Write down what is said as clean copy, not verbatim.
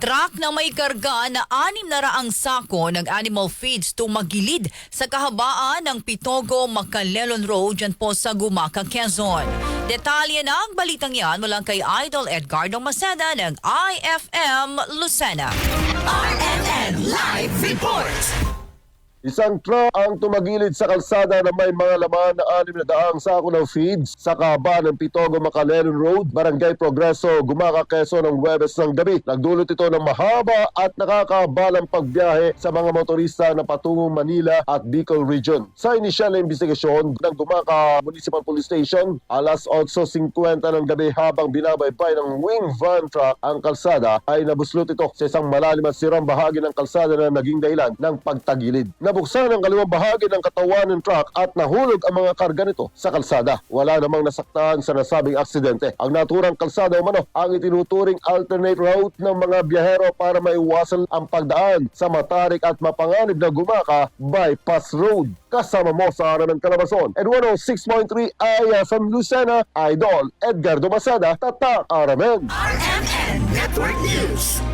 Truck na may karga na 600 sako ng animal feeds tumagilid sa kahabaan ng Pitogo, Macalelon Road dyan po sa Gumaca, Quezon. Detalye ng balitang yan mula kay Idol Edgardo Maceda ng IFM Lucena. RMN Live Report! Isang truck ang tumagilid sa kalsada na may mga laman na 600 sako ng feeds sa kahabaan ng Pitogo, Macalelon Road, Barangay Progreso, Gumaca, Quezon ng Huwebes ng gabi. Nagdulot ito ng mahaba at nakakabalang pagbiyahe sa mga motorista na patungong Manila at Bicol Region. Sa inisyal na investigasyon ng Gumaca Municipal Police Station, alas 8:50 ng gabi habang binabaybay ng wing van truck ang kalsada ay nabuslot ito sa isang malalim at sirang bahagi ng kalsada na naging dahilan ng pagtagilid. Nabuksan ang kaliwang bahagi ng katawan ng truck at nahulog ang mga karga nito sa kalsada. Wala namang nasaktan sa nasabing aksidente. Ang naturang kalsada umano ang itinuturing alternate route ng mga biyahero para maiwasan ang pagdaan sa matarik at mapanganib na Gumaca Bypass Road. Kasama mo sa araw ng Calabarzon. And 106.3 IFM Lucena, Idol Edgardo Maceda, Tatak RMN. RMN Network News.